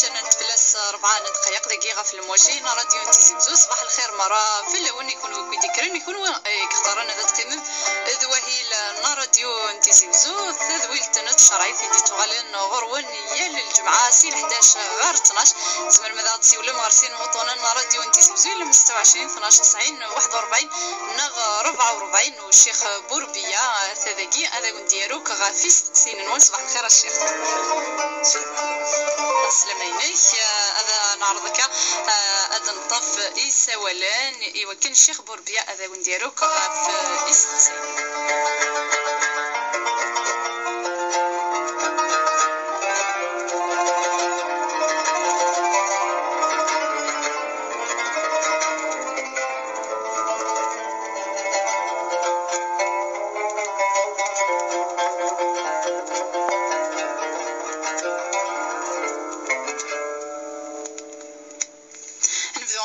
نتفلس 4 دقائق دقيقة في الموجين راديو انتي زوز. صباح الخير مرة في الأول يكونوا كيديكرين يكونوا كختارنا ذات قيمم ذواهيل راديو انتي زوز ذويل تنت شرايط في تغالين غرون يال الجمعة سين 11 غير 12 زمر ماذا تسيولم غارسين وطونا راديو انتي زوز ل 26 12 90 41 نغ 44 والشيخ بوربيا ثذاقي هذا ونديروك غافيس سين نون. صباح الخير الشيخ. السلام عليك. هذا نعرضك هذا نطف إيساولان يوكل الشيخ بوربيا هذا ونديروك في إيسا.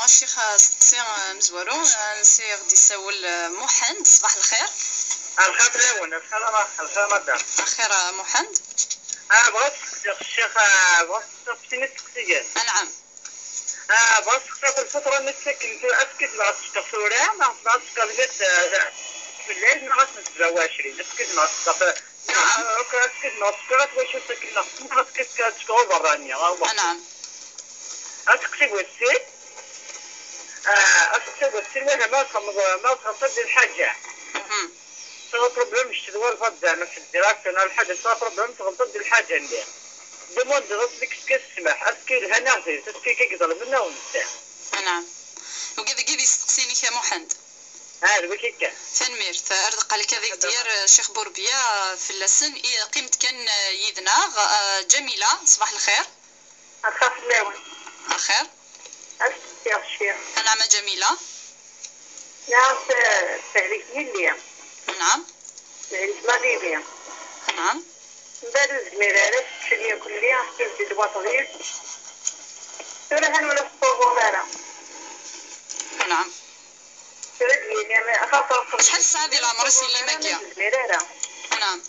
الشيخ سي مزورو نسي غدي يساول محمد. صباح الخير. الخير لاون الخير مدام الخير محمد. بغيت الشيخ بغيت تسقسيني تسقسيان. نعم. بغيت تسقسي الفترة اللي ساكن في أسكت مع السورية مع السكاليات في الليل ما غتنتزواجري أسكت مع السكاليات. نعم. أسكت مع السكاليات واش ساكن ما أسكت كتسكو برانية. نعم. أسكتي بوسي أسكتي بوسي ما تخصص الحاجة. سوا بروبليم اشتغل فضانا في الدراسة أنا الحاجة سوا بروبليم تغلط الحاجة عندي. دمون درس ديك كتسمح أسكي الهنا غير أسكي كيقدر منا ونسى. نعم. وكذا كذا يستقسيني يا محمد. الوكيكا. تنمير أردق عليك هذيك ديال الشيخ بوربيا في اللسن قيمت كان يدناغ جميلة. صباح الخير. الخير لاون. الخير. يا الشيخ. نعم جميلة. نعم تعرفني اللي. نعم. تعرف ماليبيا. نعم. بدل زميلات شنيا كلية كيف الوطنية. ترى هن ولا الصوبونارا. نعم. ترى يعني أخاطر. شحال الساعة ديال العمر اللي ماكيا. نعم.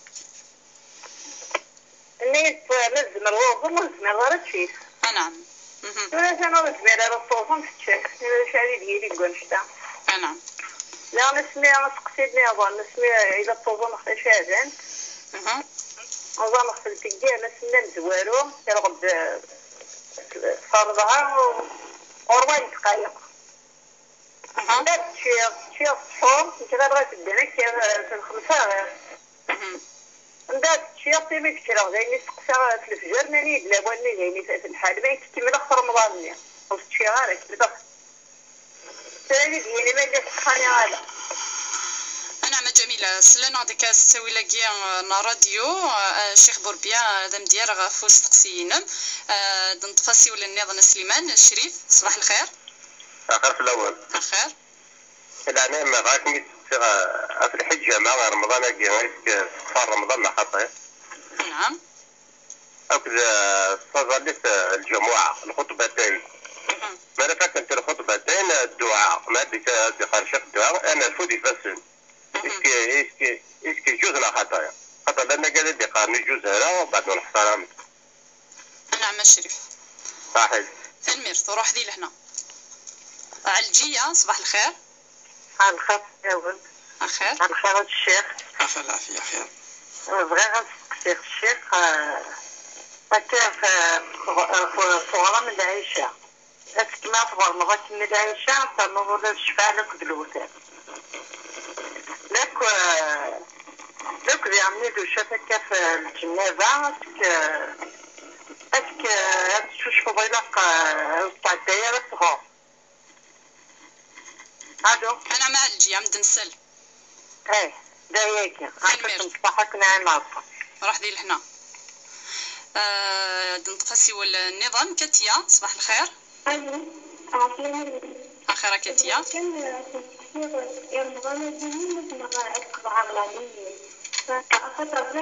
الناس لازم الوضع لازم الغرض فيه. نعم. ترى أنا زميلات الصوبون كتشك. شادي ديالي قنشتا. نعم. لا نسمي مسقسيدني أظن نسمي إذا الصوبون أختي شاذن. أظن أختي التجاه نسمي نزوارو يرغب فرضها وربعين دقايق. لا تشير الصحون انت غير غتدينا في الخمسة غير. ندات تشير تيمي كتير غيني سقسا في الفجر ناني دلابواني غيني في الحال ما يتكمل أخر رمضان خلص تشير غير كتبخ. تاني ديالي ما جات تخاني غالا. نعم جميلة. سلنا ديك تسوي لاكيا راديو الشيخ بوربيا هذا مدير غافوس تقسيينم دنطفاسي ولا نيضنا سليمان الشريف. صباح الخير. الخير في الأول. الخير. الآن ما غاكني في الحجة مع رمضان أجي صار رمضان ما خطأ. نعم. أكذا صارت الجمعة الخطبتين. ما فكرت الخطبتين الدعاء ما ديك خارشة الدعاء أنا فودي فسن. إسكي جوزنا خطايا خطا لنا قال لي قارني جوز هنا وبعد نحترم. نعم الشريف. صحيح. تنمير تروح ذي لهنا. علجية. صباح الخير. الخير ياول. الخير. الخير الشيخ. عفا العافية خير. بغي غنسقسي الشيخ هكا في صغرى من العيشة. اسكي ما صغر مرات من العيشة فنظر الشفاء لك دلوثات. لك يعني دو شافك في الجنازة اسك تشوش فضيلك تاع الدايرة الصغار. الو. أنا مع الجي عمد نسل. داياكي عندك نصبحك نعم. راح ذي لهنا. دنطفاسي ولا النظام كاتيا. صباح الخير. أخيرا كاتيا.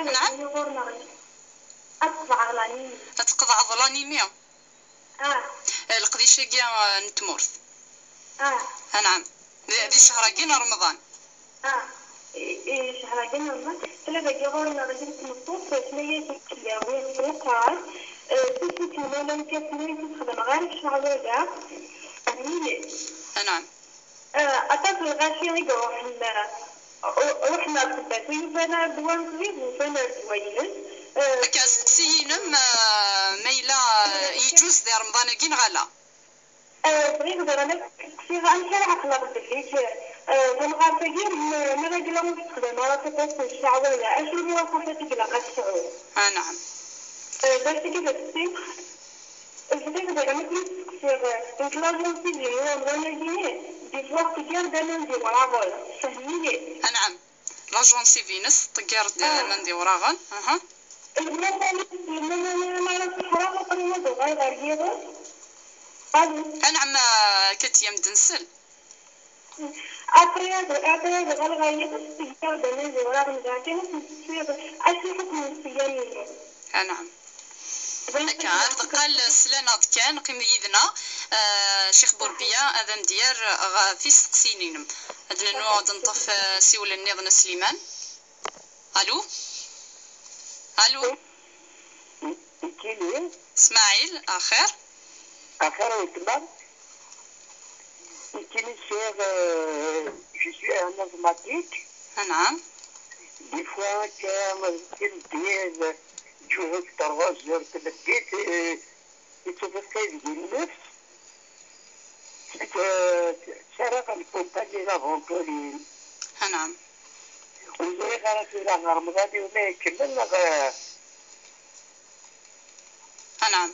نعم. تقضى ظلانيمية. القديشة جا نتمورث. نعم. ذي شهر جينا رمضان. إيش شهر جنوما ثلاثة جغورنا رجلت مصوص ثمانية كيلو ويقال ستة ملايين كثيرين تخدم غير شعوذة أمينة. نعم. أتصل غاشي روحنا كباتين فانا دوان زويد وفانا دوينس. كاستقسيينم ميلا يجوز دي رمضان كين غالا. بغيت انا كثير انشرح عقلك بالليل فالغاسقين من رجل مستخدم مرات تقص الشعوية اشو اللي وصفتك لقى الشعور. نعم. بس كده السيخ الفتاة ده مثل كثير انتلاجون سيدي هو مغانا جيني دي فوق تجار دانا دي وراغل فهميني. نعم. لاجونسي فينس تجار دانا دي وراغل. نعم كتيم دنسل. أطيب غلغية السيارة دنيا وراء مذاكرة تصير أشوفك من السيارة. نعم. كان قال سلانات كان قيم يدنا شيخ بوربيا هذا مديار في سقسينينم هذا نوع نطف سيول النظام سليمان. الو الو اسماعيل اخر وتمام. Je suis un informatique. نعم. Des fois, quand je veux que سرق الكومباني لافونتورين. نعم. وزي غير في رمضان وما يكمل نعم.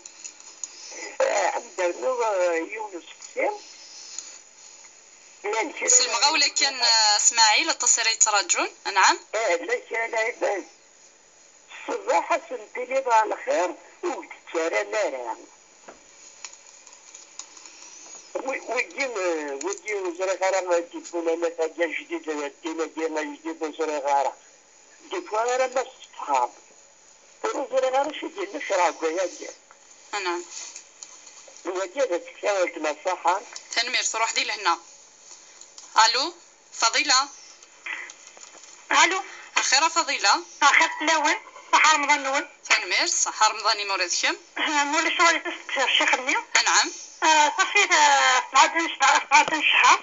عندنا يونس قسيم. سلمغاولة كان اسماعيل التصري ترجون. نعم. لا كان عباد الصباح سنتلي على خير وتتشارى نارا ودي وزرا غارة ما تجيبون أنا فاجا جديد الدينا ديالنا جديد وزرا غارة ديكوا غارة ما تتخاب وزرا غارة شو ديالنا شراب وياجي. نعم. وجدت تكاولت مع الصحة تنمير تروح دي لهنا. الو فضيلة. الو اخيرا فضيلة. اخر تلاون صحة رمضان نون. تنمير صحة رمضاني موردكم. مول شغل تستكثر الشيخ النيو. نعم. صفيت بعد شهر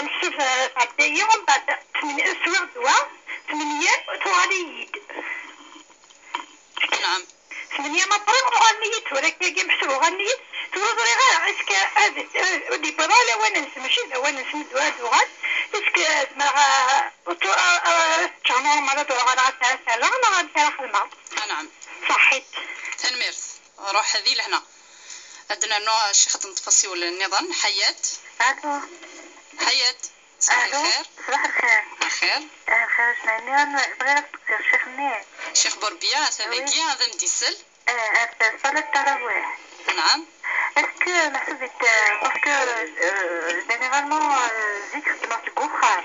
مشوف عبدية ومن بعد 8 أسواق دواء 8 تواليد. نعم. 8 مطرق وغنيت ولكن محسوب وغنيت توزري غير عسك ودي براله وننس ماشي وننس مدواد وغاد عسك ما تشانور مرض وغاد سالا ما غاد سالا خدمة. نعم. صحيت. تنمير روح هذي لهنا. عندنا نوع الشيخ تنطفسي ولا النظام حياة. الو حياة صباح الخير. صباح الخير. الخير. الخير شنو انا بغيت نسقسي الشيخ منين. شيخ بوربيا تباكي هذا مديسل. صلاة التراويح. نعم. اسكو محسوبة باسكو جينيرالمون الذكر تما تقوخر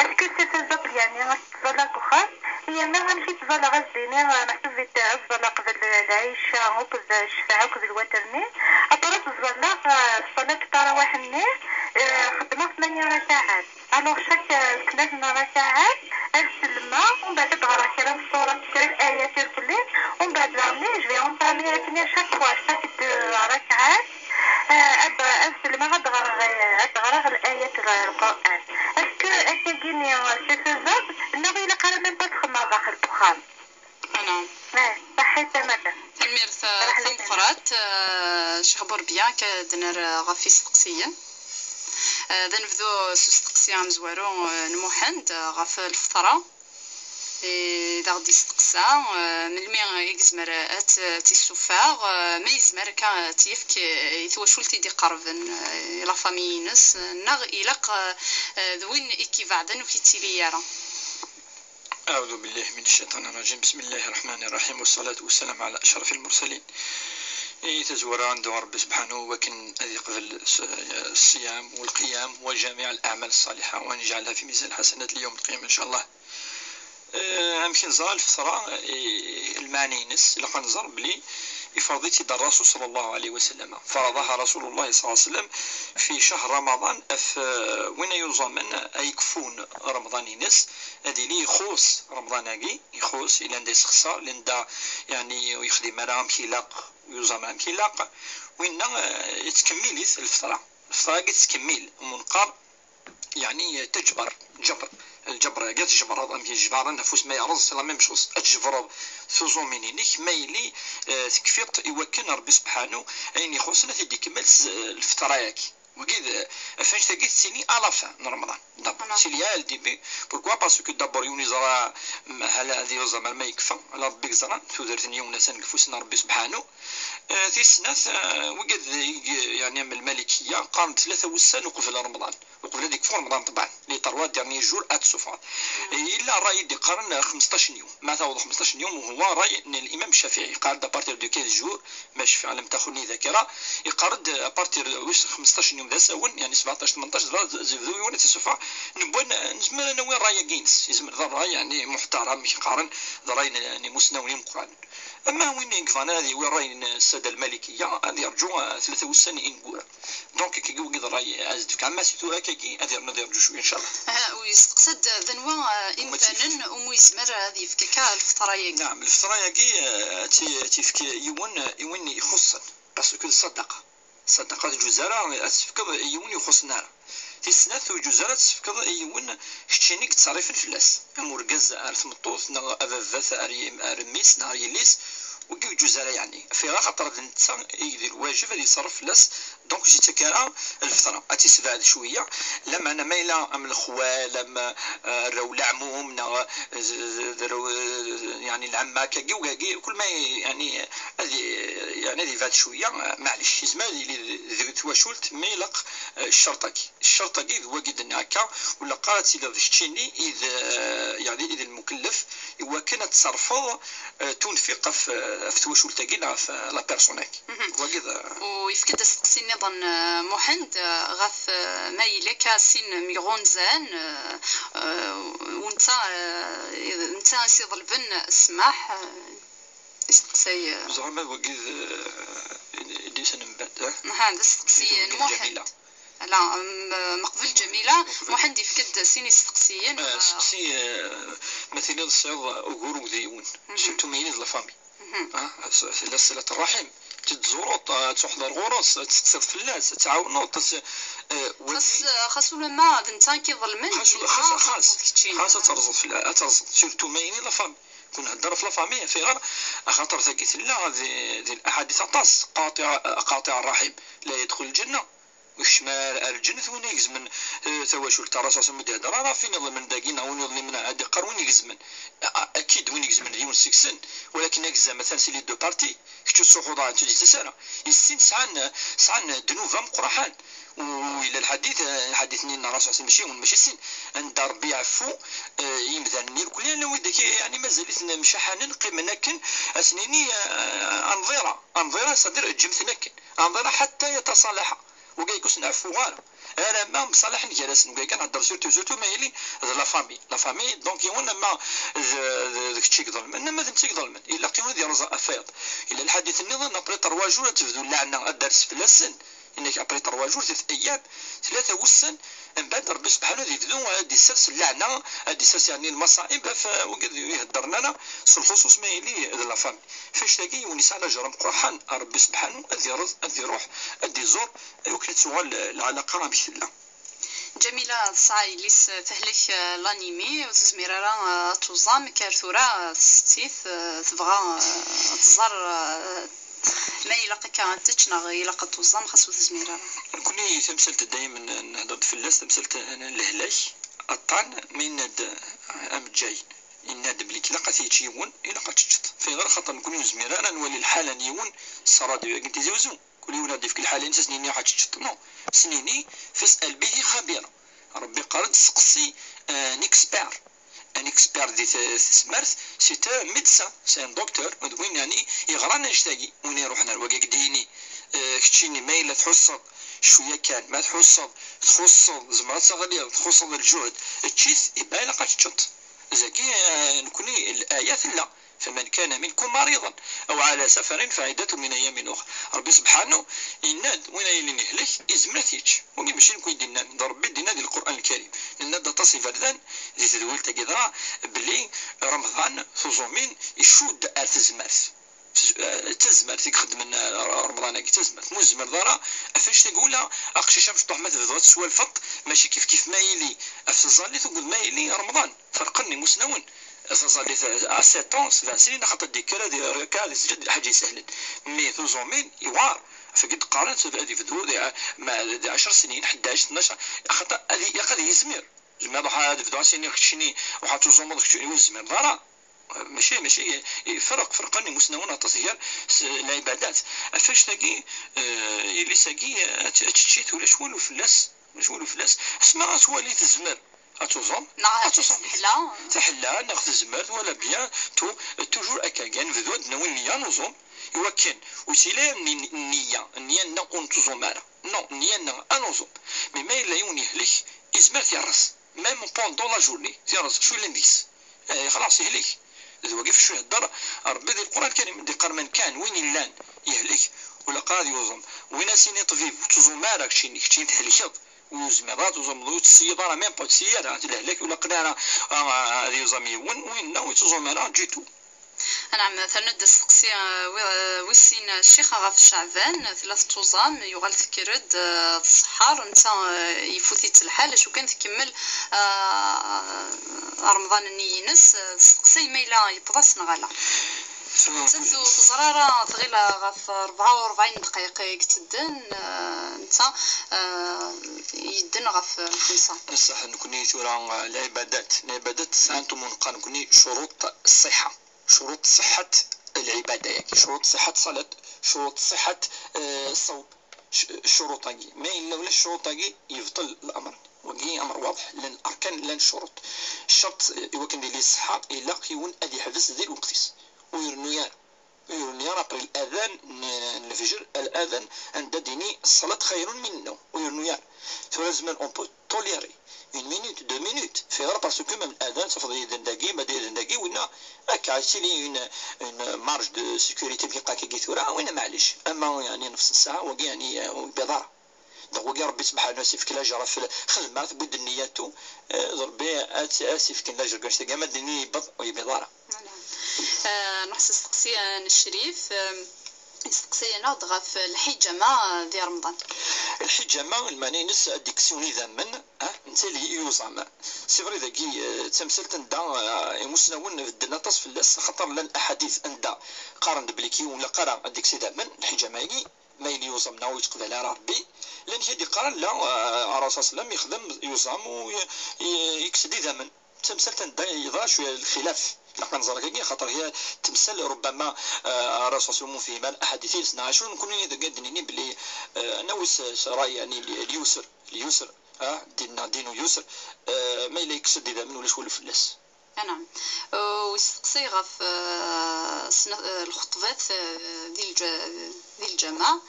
اسكو سي فيزابل يعني راك تصلى كوخر هي ما غنمشي تصلى غزيني محسوبة تصلى قبل العشاء وقبل الشفاعة وقبل الوترني أطرت تصلى صلاة التراويح ني خدمة 8 ركعات الوغ شاك 3 ركعات السلمة ومن بعد تقرا كلام الصورة تشري آيات الكلين ومن بعد لامي جو اونطامي لكن شاك فوا شاك 2 ركعات السلمة غتغرى الآيات القرآن اسكو أتاكيني سي فيزابل نغي إلا قال ميم با تخمم داخل الدخان. نعم. صحيت تماما. تنمير ثم قرات شيخ بوربيا كدنر غافي سقسية ذا نبذو سوس تقسية مزوارو نموحند غاف الفطرة إذا غدي يستقسى من المي يزمر تيسوفاغ ما يزمر كا تيفك يثوشول تيدي قربن لا فامينس نغ إلق ذوين إكيفاعدن وكيتيليارا. أعوذ بالله من الشيطان الرجيم. بسم الله الرحمن الرحيم والصلاة والسلام على أشرف المرسلين. تزوران دو رب سبحانه وكن أذي قبل الصيام والقيام وجميع الأعمال الصالحة ونجعلها في ميزان الحسنات اليوم القيامة إن شاء الله. يمكن زال الفترة المعنينس إلا كنظر بلي يفرضيتي دا الرسول صلى الله عليه وسلم، فرضها رسول الله صلى الله عليه وسلم في شهر رمضان وين يزمن يكفون رمضان ينس هذه لي يخوص رمضان يخوص إلى نديس خصار لندا يعني ويخدم مرام كيلاق ويزمن كيلاق وين يتكمل الفطرة تتكمل ومنقر يعني تجبر الجبر قد جبر هذا جبر النفوس ما يعرض لا ميم شوز اجبر ثوزو منينيك ما يلي تكفيط يوكن ربي سبحانه اين يخصنا تدي كمل الفتراياك وكيد فاش تلقيت سيني الافا رمضان دابا سيليال دي بوركوا باسكو دابور يوني زرا هلا هذه زعما ما يكفى على ربي زرا تودرتني يوم نفوسنا ربي سبحانه في سنات وقد يعني من الملكيه قام 3 وسان وقف رمضان وقبل هذيك في رمضان طبعا لي طروا ديرني جور اتسوفا الا راي دي قرن 15 يوم ما تعوض 15 يوم وهو راي ان الامام الشافعي قال بارتير دو 15 جور ماشي في علم تاخذني ذاكره يقرد بارتير واش 15 يوم ذا ساون يعني 17 18 زيدو يوم تسوفا نبغي نزمر انا وين راي جينس يزمر ذا راي يعني محترم يقارن ذا راي يعني مسنونين القران اما وين يقفان هذه وين راي الساده الملكيه هذه يرجو 3 وسان نقول دونك كي يقول راي عزت كما سيتو هكاكي هذه نرجو شويه ان شاء الله ويستقصد ذنوا انسان وميزمر هذه في كاكا الفطراياكي نعم الفطراياكي تيفك يون يخصن باسكو صدقه الجزاره تفكر يون يخصنا في سنات وجزاره تفكر يون شتينيك تصريف الفلاس اموركاز عارف مطوط افافات ارميس نهار يليس وكيف جزالة يعني في خاطر الانسان يدير الواجب اللي يصرف فلاس دونك جي تكرا الفطره اتسبع شويه لما انا مايله من الخوال لما راو العموم يعني العمه كاكي كل ما يعني هذه فات شويه معليش زعما اللي تواشلت ميلق الشرطه هو قد هكا ولا قالت الى شتيني اذا المكلف هو كان تصرفه تنفق في تواشلت كاين في لا بيرسونيك وكذا ويفكد سقسي نظن محمد غاف مايله كاسين ميغونزان وانت سيد البن اسمح استقسي زعما وكذا ديسن من بعد هذا استقسي محمد لا مقبل جميله محمد يفكد سيني استقسيين سقسي مثلا الصيد اوغورو ديون سيرتو مينيز لا فامي صلة الرحم تتزورو تحضر غروس تستقصد فلاس تعاونوا خاصو لما بنتان كيظلمن خاص ترزط في ترزط سيرتو مايني لا فامي كون هضر في لا فامي في غير خاطر ثقيت لا هذه الاحاديث طاس قاطع الرحم لا يدخل الجنه وشمال الجنة وين يجزمن تواشل تاع راسه مدهدر راه فين من داكينا وين من هادي قر وين يجزمن اكيد وين يجزمن ديون سكسن ولكن يجزم مثلا سي لي دو بارتي كتو سوخوضا تجي تسالا يسين سعان دنوفا مقرحان والى الحديث نينا راسه ماشي سين عند ربي عفو يمذنني كل انا وداك يعني مازالت مشحنن قيمناكن اسنيني انظيره صدر جمثناكن انظيره حتى يتصالح وكاي كوس نعفو غالا انا ما مصالح نجلس وكاي كنهضر سورتو مايلي لا فامي دونك يونا ما داك الشيء كظلم انما انت كظلم الا قيمه ديال رزق افيض الا الحديث النظام ابري 3 جور تبدو لعنا الدرس في السن انك ابري 3 جور 3 ايام 3 وسن من بعد ربي سبحانه يبدو هذه السلسله اللعنه هذه السلسله يعني المصائب وقد يهدر لنا الخصوص مايلي لا فامي فاش تلاقي ونسى على جرم قرحان ربي سبحانه ادي روح ادي زور وكنت سؤال العلاقه راه مش لا جميلة صاي ليس فهلك لانيمي وتزميرا توزام كارثورا ستيث تبغى تزار ما يلاقي كانتش يلاقي توزام خاصو تزميرا كوني تمثلت دائما نهضر في اللاس تمثلت انا لهلاش الطعن من ام جاي يناد بلي كلا قاتيتشي يون الا قاتشت في غير خاطر نكون زميرا انا نولي الحاله نيون الصراديو كنتي زوزو كل ولادي في الحالين سنيني حتشت نو سنيني فاسال به خبير ربي قرد سقسي ان اكسبير دي سمارت سي تا ميدسان سي ان دكتور وين يعني يغرانا نشتاقي وين يروحنا الوقاك ديني كتشيني مايله تحصد شويه كان ما تحصد تخصد زعما صغير تخصد الجهد تشيث يبان لقات تشط زكي نكوني الايات لا فمن كان منكم مريضا او على سفر فعدة من ايام اخرى. ربي سبحانه يناد وين يلي نهلك ازمرتيش وني ماشي نكون دينا من ربي دينا ديال القران الكريم لان تصف الذان زي تدول تقدر بلي رمضان ثوزومين يشود ارتزمرت تزمرت يخدم من رمضان تزمرت مزمر دارا افاش تقولها اقشي شمس طحمت في سوى الفط ماشي كيف ما يلي افزالي تقول ما يلي رمضان فرقني مسنون افزالي 7 7 سنين خاطر ديك هذه كان سجد حاجه سهله مي ثوزومين يوار فقد قارنت هذه في دور مع 10 سنين 11 12 خاطر هذه يزمر زعما هذا في 10 سنين خشني وحاتو زومو خشني يزمر دارا ماشي فرقني مسنون تصير العبادات افاش تلاقي اللي ساقي تشيت ولا شوالو فلاس اسمع تولي تزمر اتوزوم تحلا ناخذ الزمر ولا بيان توجور اكاغان في ذود نو النيه نوزوم يوكن وسيلا النيه نكون توزوم معنا نو النيه انوزوم مي ما الا يوني هلك ازمر تيرس ميم بوندون لا جورني تيرس شو اللي خلاص يهلك واقف شو الدار ربي ذي القران الكريم دي قرمن كان وين اللان يهلك ولا قاضي يوزم وين سيني طبيب توزوم مالك شي تهلك وزمرات وزملوت السيارة ميم با السيارة تلهلك ولا قنانا هذه زمي وين ناوي تزومنا جيتو. نعم مثلا السقسي ويسين الشيخ غاف شعبان 3 توزام يغال تكرد الصحار انت يفوتيت الحال شو كان تكمل رمضان النينس السقسي ميلا يبضاس نغالا تنسو تزرارة تغيلا غاف 44 دقيقة تدن انت يدن غاف الخمسة بصح نكوني ثورا العبادات سانتو منقا نكوني شروط الصحة شروط صحة العبادة يعني شروط صحة صلاة شروط صحة الصوم شروطاقي ما إلا ولا الشروطاقي يفضل الأمر وقي أمر واضح لأن الأركان لأن الشروط الشرط يوكن لي الصحة إلا قيون أدي حفظ ذي الوقتيس ويرنيان رابري الأذان الفجر الأذان عند ديني الصلاة خير من النوم ويرنيان فلازم أون بو توليري 1 minute 2 minutes faire parce que même l'adhan ça faudrait d'endagui ما دير d'endagui ولا هكا سيلي une marge de sécurité بقى كي ثورة وين معليش اما يعني نفس الساعه وقي يعني بضاره دونك وقي ربي سبحانه اسف كلا جرى في الخدمه بود النياتو ربي اسف كلا جرى كاش تلقى مدني بض وبضاره نحس السقسيه الشريف استقسينا ضغف الحجامة ديال رمضان الحجامة الماني نس ديكسيوني ذمن انت اللي يوزعم سي فري ذاكي تمثلت ندا مسنون في النطس في اللاس خاطر لان احاديث اندا قارن بليكي ولا قرا ديكسي ذمن الحجامة ما يلي يوزمنا ويتقبل على ربي لان هادي قرن لا الرسول صلى الله عليه وسلم يخدم يوزم ويكسدي ذمن تمثلت ندا يضا شويه الخلاف لكن زرقاء خاطر هي تمثل ربما الرسول صلى الله عليه وسلم في مال احاديث 12 نكون قادني بلي نوس راي يعني اليسر دينو يسر ما الا يكسد اذا من ولا شويه فلاس نعم ويستقصي غف الخطبات ديال الجماعه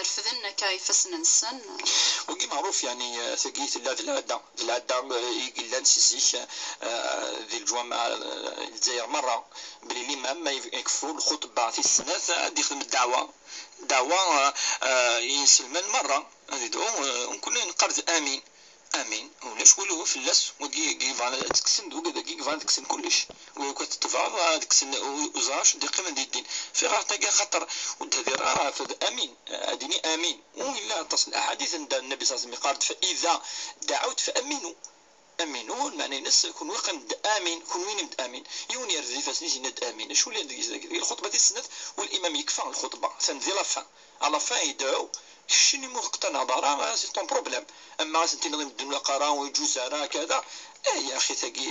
رفضنا كيف ننسن وكي معروف يعني ثقيت العاده يقول نسيش ذي الجوامع الجزائر مره بلي الامام ما يكفوا الخطبه في السنه يخدم الدعوه يسلم مره ندعو ونكون نقرض امين ولا شغلو في اللاس وكي فان تكسن وكذا كي فان تكسن كلش وكتطفى تكسن وزاش دي قيمه ديال الدين في راه تلقى خطر ودير راه امين اديني امين ولا تصل الاحاديث عند النبي صلى الله عليه وسلم قال فاذا دعوت فامنوا المعنى الناس يكون وقن امين كون وين امين يوني يرزي فاسني ند امين شو اللي الخطبه ديال السنه والامام يكفى الخطبه سندي لا على فان يدعو شنو مقتنع ضرا سي طون بروبليم اما سنتي نظام الدنيا قرا ويجوز راه كذا يا اخي ثقي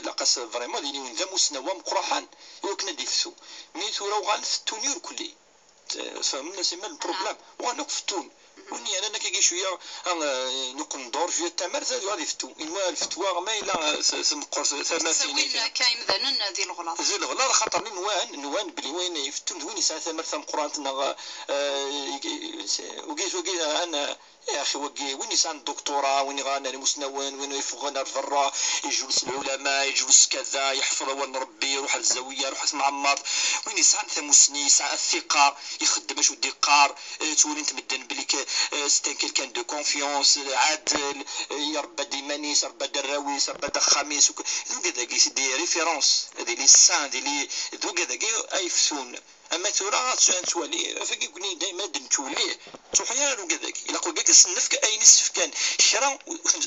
لاقاس فريمون ديني وين ذا مسنوا مقرحان وكنا ديفسو ميتو راه غنفتوني الكلي فهمنا سي مال البروبليم وغنفتون وني انا كي شويه ندور شويه التمر زاد غادي يفتو انوا الفتوى ما الا سنقص 30 وين كاين مثلا ذي الغلاط خاطر نوان بلي وين يفتون وين ساعه ثمر ثم قران وكي انا يا اخي وين يسان الدكتوراه وين غانا المسنون وين يفغنا الفرا يجلس العلماء يجلس كذا يحفظ ونربي يروح الزاويه يروح معمر وين يسان ثمسني يسعى الثقه يخدم اش ودي قار تولي انت مدن بليك ستان كيلكان دو كونفيونس عادل يربى ديمانيس يربى دراويس يربى دخاميس ذوك هذاك دي ريفيرونس هذه لي سان دي ذوك هذاك ايفسون اما تورا تولي فكي كوني دائما توليه تحيا لو كذاك الا قول لك السنفك اي نسف كان شرا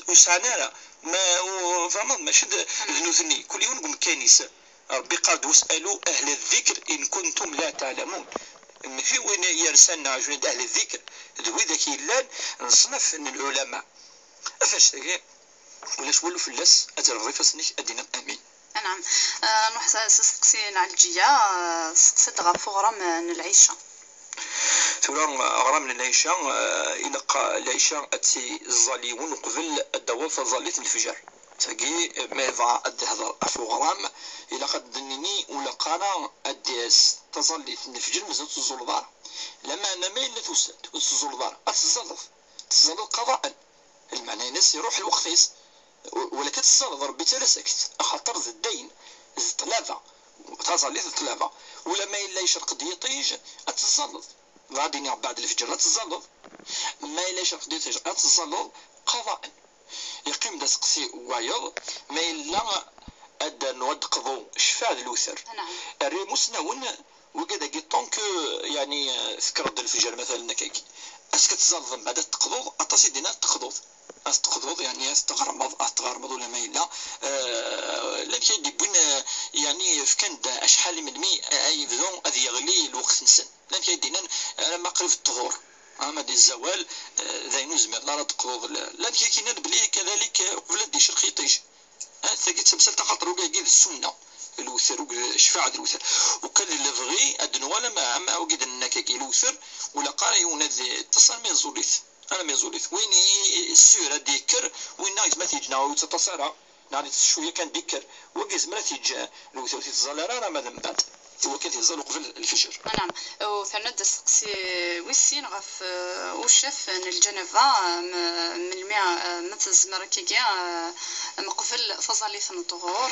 وسعنارا ما فما ماشي ذنوثني كل يوم نقوم كنيسه ربي قال واسالوا اهل الذكر ان كنتم لا تعلمون في وين يرسلنا جند اهل الذكر ذوي ذاك يلان نصنف من العلماء فاش ولاش ولو فلاس اترغي فاسنيك ادينا امين. نعم. نروح سقسين على الجيا سقسيت غاف غرام العيشه ثوران غرام العيشه الى العيشه اتي الظاليون قبل الدواء فظليت الفجر تاقي ماذا هذا غرام الى قد دنيني ولا قانا اديس تظليت الفجر مازالت الزلدار لما انا ما الا توسد الزلدار تزلط قضاء المعنى الناس يروح الوقت ولا كتتصرف ربي تلا سكت خاطر الدين الطلابه تظليت الطلابه ولا ما الا يشرق ديطيج اتزلط غادي بعد الفجر اتزلط ما الا يشرق ديطيج اتزلط قضاء يقيم دا سقسي وايض ما الا ادا نود قضو شفاع الوثر الريموس ناون وكذا كي طونك يعني سكرد الفجر مثلا كاكي اسك تزلط بعد تقضو اتصي دينا تقضو استقضض يعني استغرمض ولا ما الا لكن يدبون يعني فكان اشحال من مي اي بدون اذ يغلي الوقت نسن لكن يدينا ما قريب الظهور اما دي الزوال ذاين زمر لا تقضض لكن كاين بلي كذلك قبل دي شرخي طيش ثقي تمثل تخاطر وكاين السنه الوثر الشفاعة الوثر وكان اللي بغي ادنوا ما اما وجد انك الوثر ولا قاري ونذ اتصل من زوليث انا ميزوليت وين السيره ديكر وين نايت ما تيجنا وتتصارى نادي شويه كان ديكر وقيز ما تيجا لو تتزال راه ما من بعد هو كان تيزال قبل الفجر. نعم. وثنا دسقسي ويسين غف وشاف الجنفه من الماء مثل زمركيا مقفل فضليث الظهور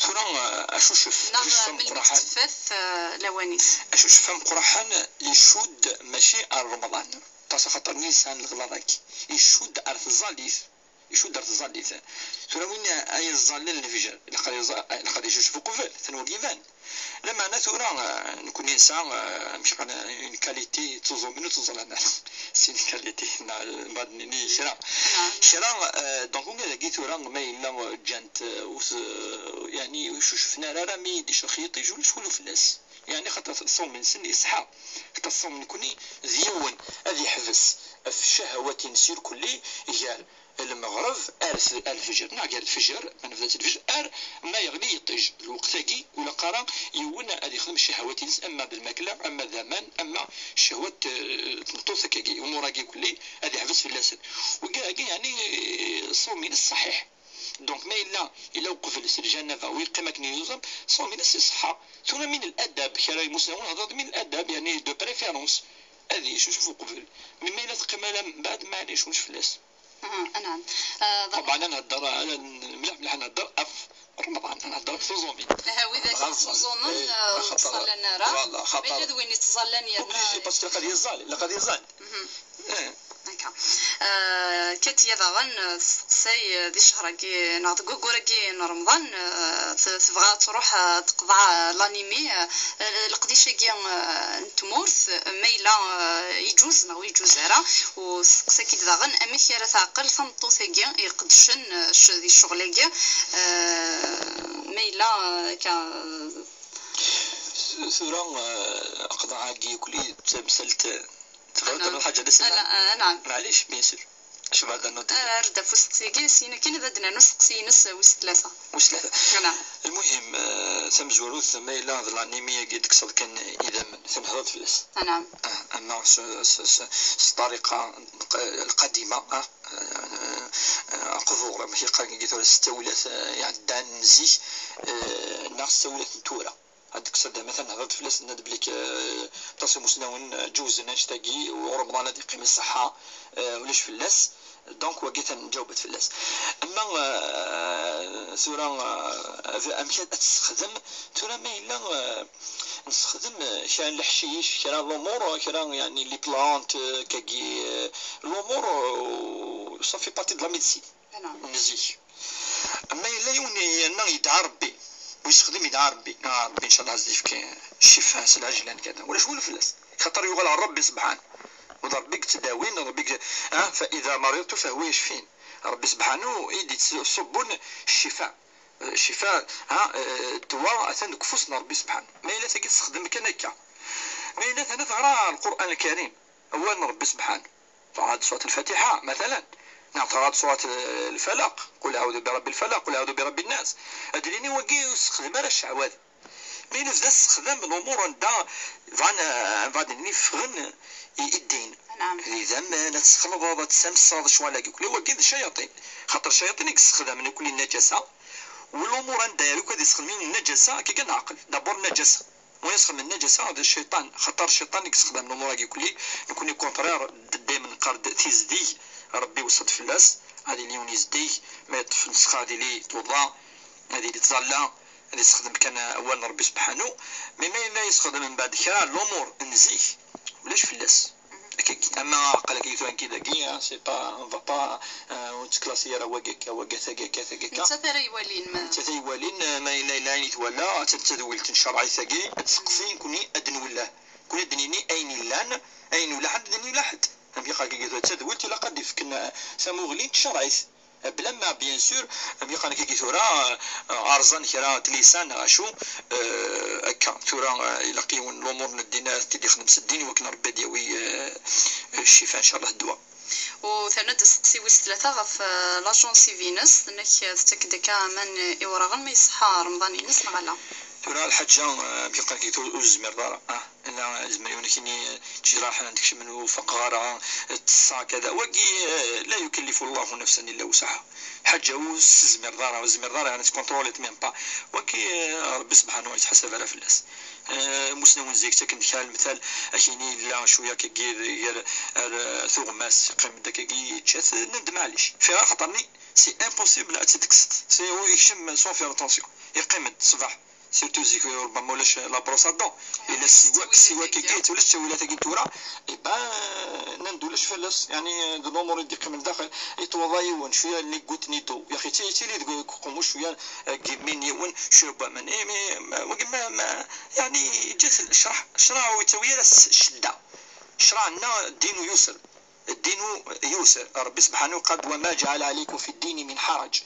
ثنا اشوف من الاحتفاث لوانيس اشوف فم قرحان يشود ماشي رمضان تاس خاطر نيسان الغلاضاكي يشود ارث الظليث ثم وين اي الظلال الفجر لقد يشوف قبل ثنوغيفان لما انا ثورا نكون انسان مش قال كاليتي تزوم منو تزلنا سي كاليتي بعد ني شرا دونك انا لقيت ثورا ما الا جانت يعني وش شفنا راه مي دي شخيط يجول شولو فلاس يعني خاطر صوم من سن يصحى خاطر الصوم نكوني زيون هذه يحبس في الشهوات نسير كلي يجال المغرب الفجر نعقل الفجر من بدات الفجر ما يغلي يطيج الوقت كي ولا قرا يونا هذه يخدم الشهوات اما بالماكله اما الزمان اما الشهوات تنطوس كي وموراكي كلي هذه يحبس في اللسان وكاع يعني صومي الصحيح دونك ما الا وقف الجنابه ويقيم كنيزم صومي الصحه ثم من الادب كراي مسلمون هذا من الادب يعني دو بريفيرونس هذه شوفوا قبل مما الا تقيم بعد ما عليش واش فلاس. نعم. طبعا انا نهضر على مليح نهضر اف رمضان انا نهضر في زومي وإذا تزونن وصلنا راه بلاد وين يتزلن يا باسكو لقد يزال هكا كتيا داغن سي دي شهر كي ناض كوكوراكي رمضان تبغى تروح تقضى لانيمي القديشه كي نتمورث ميلا يجوزنا ويجوز راه وسقساكي داغن امك راه تعقل صنطوثكي يقدشن دي الشغله ميلا كا ثورا قضاها كي كلي تمثلت تفضل الحاجه دسنا نعم معليش بيان سور اش بعد النوت رد فسقسي سينا كاين بدنا نسقسي نس ثلاثه نعم المهم تمزورو ثم الى الانيميا قد كسر كان اذا ثم هضرت فلاس نعم اما الطريقه القديمه قفور ماشي قال قلت استولت يعني دان نزيه ناس استولت نتورا هذيك الساعه مثلا هضرت فلاس ناد بليك تصي مسنون جوز ناشتاقي ورمضان هذه قيمه الصحه ولاش فلاس دونك وقيت نجاوبت فلاس. اما سوره امشات تستخدم ترى ما الا نستخدم كان الحشيش كان الامور كان يعني لي بلانت كاكي الامور صافي بارتي دو لا ميديسين نزيه. اما الا يوني انا يدعى ربي ويستخدم يدعى ربي ربي ان شاء الله عز وجل الشفاء العاجل كذا ولا شغل فلاس خاطر يقول على ربي سبحانه ربك تداوين ربك فاذا مرضت فهو يشفين. ربي سبحانه يدي تصبون الشفاء الدواء عندك فوسنا ربي سبحانه ما الا تقي تستخدم كان هكا ما الا ثنا تقرا القران الكريم اولا ربي سبحانه تعاد سوره الفاتحه مثلا نعطى سوره الفلق قل اعوذ برب الفلق قل اعوذ برب الناس ادريني وقي يستخدم على الشعوذ ما الا بدا استخدام الامور ندا فان فغن الدين اذا ما نتسخلط تسمص شوالا كل وقي الشياطين خاطر الشياطين يستخدم من كل النجاسه والامور نديرو كذا يستخدمين النجاسه كي كنعقل دابور النجاسه ويسخدم النجاسه هذا الشيطان خاطر الشيطان يستخدم الامور هذه كلي نكون كونترير دائما قرد تيزدي ربي وسط فلاس هذه اللي يزدي ما يطفي نسخه هذه اللي توضا هذه اللي تزلا هذه يستخدم كان اول ربي سبحانه ما يستخدم من بعد كرا الامور نزيه ولاش فلاس اما قال كي توان كذا كي سي با اون فا با وتكلاسي راه وقا تثري يوالين ما الا يتولى تتذول تنشرعي ثقي تسقفين كوني ادن ولا كوني دنيني اين ولا حد دني ولا حد نبي قال كي تذولت لا قد فكنا سموغلين تشرعي بلا ما بيان سور بيقال كي ثورا ارزان كرا تليسان اشو هكا ثورا يلاقيو الامور ندينا تيدي خدم سديني وكن ربي ديوي الشفاء ان شاء الله الدواء. وثنا تسقسي ويس ثلاثه غف لاجونسي فينوس انك تتاكد كامن ايوراغن ما يصحى رمضان ينس نغلا ترى الحاجه بيقال كي تو زمر دار انا زمريون كيني جراحه عندك منو فقاره تصا كذا وقي لا يكلف الله نفسا الا وسعها حاجه وزمر دار يعني تكونتروليت ميم با وكي ربي سبحانه يتحسب على فلاس مسنون زيك تكن خال مثال اكيني لا شويه كيغير ثغماس قيم داك كي تشات ندم عليش فيها خطرني سي امبوسيبل تكست سي هو يشم سون فير اتونسيون يقيم الصباح سيرتو زيك ربما ولاش لا بروسادون الا سوا كي جيت ولا الشويلات كي تورا ندولش فلس يعني دو الامور يديك من الداخل يتوضاي ون شويه اللي قلت نيتو يا اخي تي اللي تقوموا شويه كيمين ون شوبا من ما يعني جات الشرع ويتويا الشده الشرع لنا الدين يسر ربي سبحانه قال وما جعل عليكم في الدين من حرج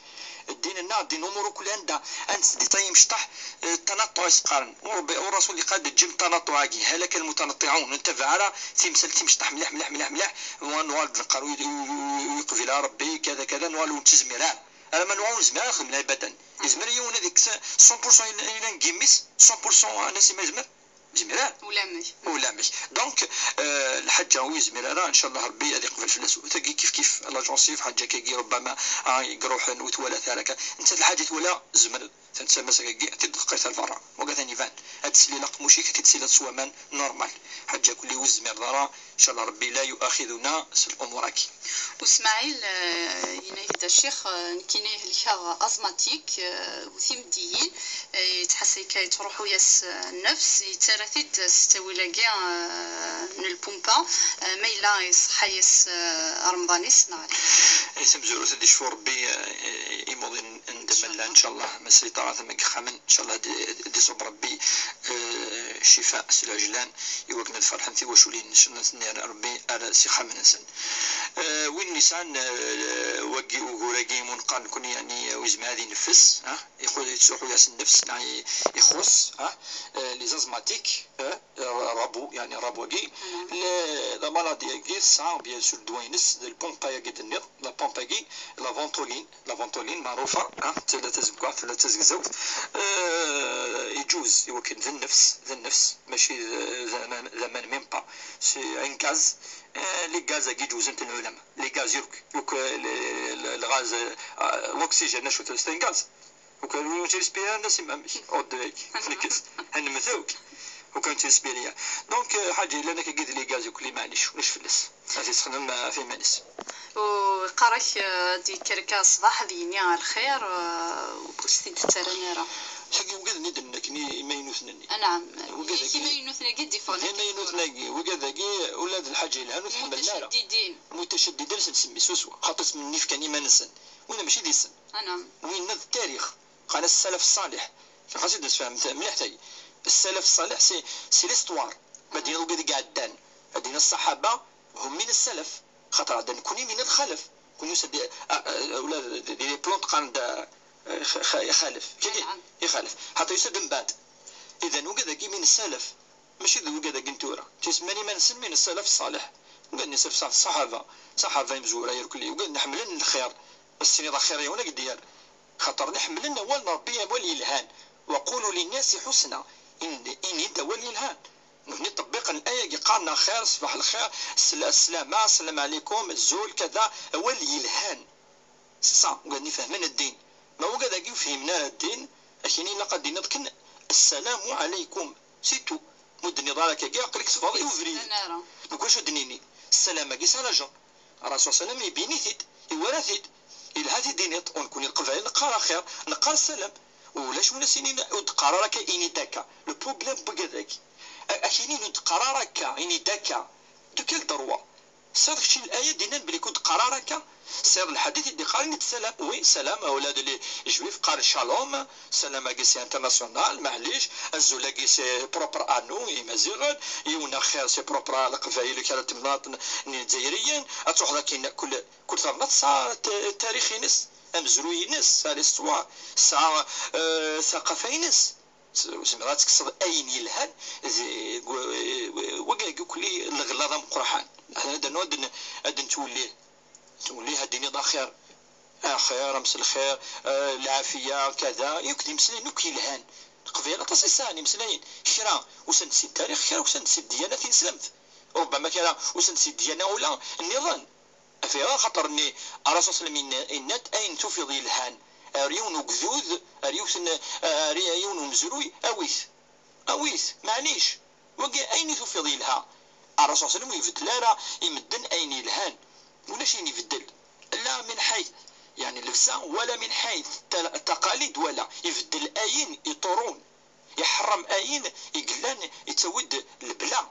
الدين النار دين امور كل عندها انت دي طيب مشطح التنطع يسقرن والرسول اللي قال الجم تنطع هلك المتنطعون انت فعلا تمثل تمشطح ملح ونوال نقروا يقفل ربي كذا نوالو تزميران انا ما نوالو زمير من ابدا زمير هذيك 100% الى نقيمس 100% الناس ما زميران ولا مش دونك الحاجه هو زميران ان شاء الله ربي غادي يقبل فلوس وتاكي كيف لاجونسيف حاجه كي ربما يروح وتولى ثالك انت الحاجه ولا زمر تنسى مسكي تدقيت الفرع وقثاني فان هاد السليله قموشي كتسيله سوامان نورمال حاجه كل وزمر دارا ان شاء الله ربي لا يؤاخذنا الامور هكي. واسماعيل ينايد الشيخ كينيه الكاغ ازماتيك وثيمديين يتحسي كي تروحوا ياس النفس يتراثيد استوي لاكيا من البومبا ميلا يصحيس رمضانيس نهار سمزورو تدي شفور ربي يمضي ندمل ان شاء الله مسري طاعه ما خمن ان شاء الله دي صبر ربي شفاء سلاجلان يوقنا الفرحان ثي وشولين نشنا ربي على سيخا من انسان وين نسان وقي وقولاقي منقان كون يعني وزم هذه نفس يقول يتسوحوا ياس النفس يعني يخص لي زازماتيك رابو يعني رابوكي لا مالادي كي سا بيان سور دوينس البومبا يا قد النيط لا بومباكي لا فونتولين معروفه ثلاثه زكوا ثلاثه زكزوت يجوز يوكل ذا النفس ماشي زمان ميم با سي ان غاز لي غاز يجوز انت العلماء لي غاز يوك الغاز الاكسجين شو تستين غاز وكانوا تيسبيها الناس مامش اوديك نكس هنمثوك وكان تيسبيريا دونك حاجه الا انا كقيت لي غاز وكلي معليش ولاش فلس غادي تخدم في مانس وقراك دي كركا صباح دينيا الخير وبوستي ترانيرا حقي وقاد ندن كني ما ينوثنني نعم كيما ينوثنا قد يفون ما ينوثنا وقاد اولاد الحاجه الهان وتحملنا متشددين نسمي سوسوا خاطر مني في كاني ما نسن وانا ماشي ديسن نعم وين التاريخ قال السلف الصالح خاصك تفهم مليح تاي السلف الصالح سي ليستوار مدينه وقاد قعدان مدينه الصحابه هم من السلف خاطر عندنا كوني من الخلف كوني سد اولاد لي بلونط قاند يخالف كي يخالف حتى يسد من بعد اذا وقاد كي من السلف ماشي وقاد كنتورا تسماني ما نسن من السلف الصالح وقال نسلف الصحابه صحابه مزوره يركلي وقال نحملن الخير بس نضا خير وانا قدير خاطر نحملن ول ربي ولي الهان وقولوا للناس حسنا اني ولي الهان نطبق الآية قالنا خير صباح الخير السلامة السلام عليكم الزول كذا ولي الهان صح وقال فهمنا الدين ما هو قاعد فهمنا الدين أخيني لقد نذكر السلام عليكم سيتو مد نضالك كاع قلك تفاضي وفريد نقول شو دنيني السلام قيس على جر الرسول صلى الله عليه وسلم يبيني ثيد يورثيد إلى هذه دينيط ونكون القبائل نقرا خير نقرا السلام ولاش ونسيني قرارك إني داكا لو بروبليم بقداك أكيني نود قرارك إني داكا دو كيل دروا صدق شي الآية دينا بلي كنت قرارك سير الحديث اللي قال السلام وي سلام أولاد اللي جويف قال شالوم سلام كيسي انترناسيونال معليش الزولا كيسي بروبر أنو يمازيغن يونا خير سي بروبر على القبائل اللي كانت مناطق الجزائريين أتروح لكن كل ثمنات صار تاريخي نس أمزروي نس الإستواء سا ثقافي نس سمعت تقصد أين يلهن وقاعد كلي الغلاظة مقرحان هذا نود أدن تولي هديني ضا خير خير أمس الخير العافية كذا يمكن مسلي نوك يلهن قبيلة تصيصاني مسلين خيرا وسنسي التاريخ خيرا وسنسي الديانة في سلمت ربما كذا وسنسي الديانة ولا النظام فيها خطر اني الرسول صلى الله عليه وسلم النت اين تفيض الهان ريون وقذوذ ريون ومزروي اويث معليش وقع اين تفيض الها الرسول صلى الله عليه وسلم يفدل يمدن اين الهان ولا شيء يفدل لا من حيث يعني اللبسة ولا من حيث التقاليد ولا يفدل اين يطورون يحرم اين يقلان يتود البلا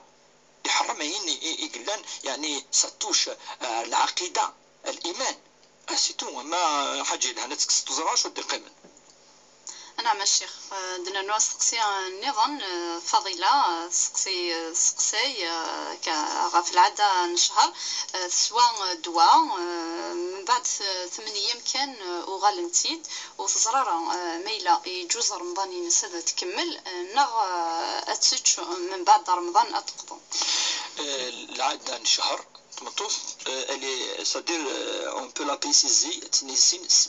يحرم اين يقلان يعني ستوش العقيدة الإيمان سيتو ما حاجة لها نتكس تزراش ودي قيمن نعم الشيخ دنا نواس سقسي النظام فضيلة سقسي في العادة نشهر سواء دواء من بعد 8 أيام كان وغالنتيد وتزرارة ميلة يجوز رمضان ينسد تكمل نغ أتسج من بعد رمضان أتقضى العادة نشهر مطوف c'est-à-dire on peut la préciser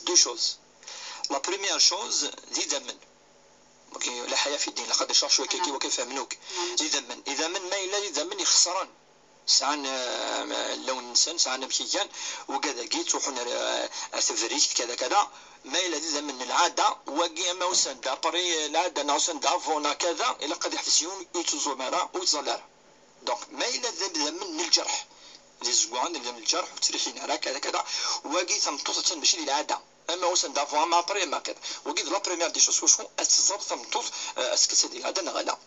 deux choses. La première chose زيد من لا حياة في الدين لقد شرح شوية كي وكيف فهمنوك إذا من ما إلا إذا من يخسران ساعة لون إنسان ساعة بكيان وكذا جيت وحنا أثفريش كذا كذا ما إلا إذا من العادة وقيا ما وسندا بري العادة نوسندا فونا كذا إلا قد يحدث يوم يتزومرا ويتزلر دونك ما إلا إذا من الجرح لزوان اللي من الجرح وتريحين على كذا كذا وقي تمطوط ماشي للعاده اما وسن دافوا ما بري ما كذا وقي لا بريمير دي شوز واش استصاب تمطوط اسكت هذه العاده نغلا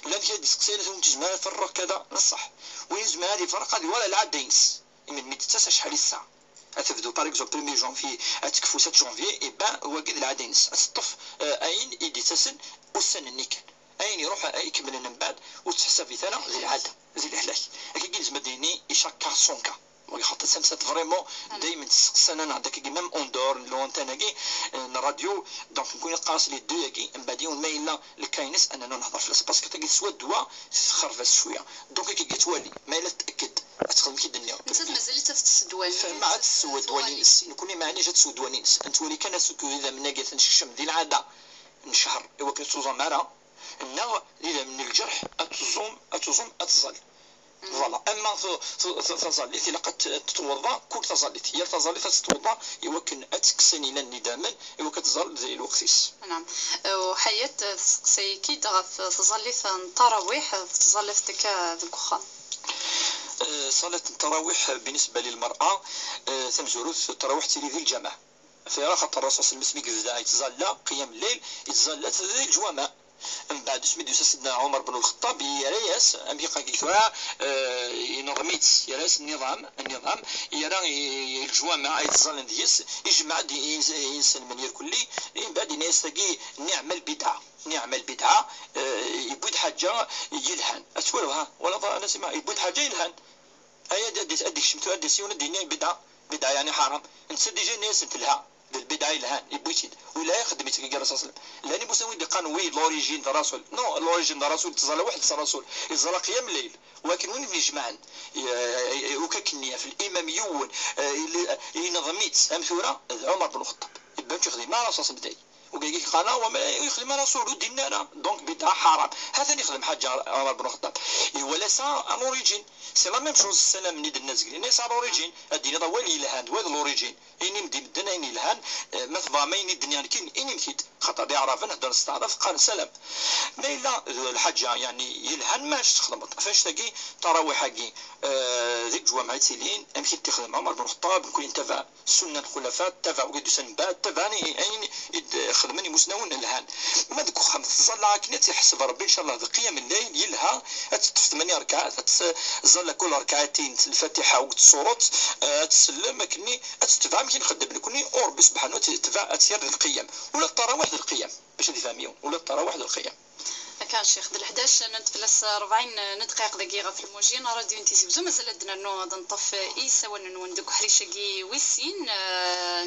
لا هذه سكسيله تجمع فرق كذا نصح ويزمع هذه فرق هذه ولا العاده ينس من 109 شحال الساعه اتبدو باغ اكزومبل 1 جونفي اتكفو 7 جونفي اي با وقي العاده ينس تطف اين يدي تسن والسن النكال اين يروح يكمل من بعد وتحسب في ثنا زي العاده زي الحلاك كي جلس مديني يشكر سونكا ويحط سمسات فريمون دائما تسقسنا نعطيك كي ميم اون دور لونتاناكي الراديو دونك نكون قاص لي دو كي مبادي ومايلا لكاينس اننا نهضر في باسكو تلقى سوا الدواء تخرفس شويه دونك كي جتوالي مايلا تاكد تخدم كي الدنيا انت مازال تتسدواني فما تسودواني نكون ما عنيش تسودواني انت ولي كان سكو اذا من ناقص نشم دي العاده نشهر ايوا كنتوزا مرا النوع إذا من الجرح أتزوم أتزل فوالا. اما تظليت الا قد تتوضا كل تظليت هي تظليت تتوضا يمكن اتكسن الى النداما كتظل زي الوقتيس. نعم. وحيات تسقسي كي غف تظليت التراويح تظليتك ذكخان. صلاة التراويح بالنسبة للمرأة تمزروث التراويح تيري ذي الجماعة في خاطر الرسول صلى الله عليه وسلم يقول يتزلى قيام الليل يتزلى ذي الجوامع. من بعد سميتو سيدنا عمر بن الخطاب يرايس امي قاكيتوا ينظميت يرايس النظام يرى الجوامع يتزلن ديس يجمع انسان من يركلي من بعد يستقي نعم البدعه يبود حاجه يلهن اتولوها ولا انا سمع يبود حاجه يلهن ايا اديك شمتو ادي سيون الدنيا بدعه يعني حرام نسد يجي الناس تلها بالبدعه يلهان يبوتيد ولا يخدم يتكي الرسول صلى الله عليه وسلم لاني مسوي دي قانوي لوريجين تاع الرسول نو لوريجين تاع الرسول تزال واحد تاع الرسول يزال قيام الليل ولكن وين يجمعن وككنيه في الاماميون ينظميت امثله عمر بن الخطاب يبان تخدم مع الرسول صلى الله عليه وسلم وقال قال وما يخدم رسول ديننا دونك بدعه حرام هذا يخدم حاجه عمر بن الخطاب ولا سا لوريجين سي لا ميم شوز السلام نيد الناس قال سا لوريجين الدين هذا هو اللي لهان هو لوريجين اني مدي مدنا اني لهان مثلا ما يني الدنيا كاين اني مكيد خاطر يعرف نهضر نستعرف قال سلام ما الا الحاجه يعني يلهان ماش تخدم فاش تلاقي تراويح حقي ذيك جوامع تيلين امشي تخدم عمر بن الخطاب نكون انتفع سنه الخلفاء تبع وقد سنبات تبعني اين خدمني مسنون الهان ما ذوك خمس ظل كنت يحسب ربي ان شاء الله قيام الليل يلها تطف 8 ركعات ظل كل ركعتين الفاتحه والصوره تسلم كني تتبع يمكن نخدم لكني ربي سبحانه تتبع تسير القيام ولا التراويح القيام باش تفهميو ولا التراويح القيام كان شيخ د 11 نتفلس 40 دقائق دقيقه في الموجين راديو انتي زوز مازال عندنا نو نطف ايسا ونون دوك حريشكي ويسين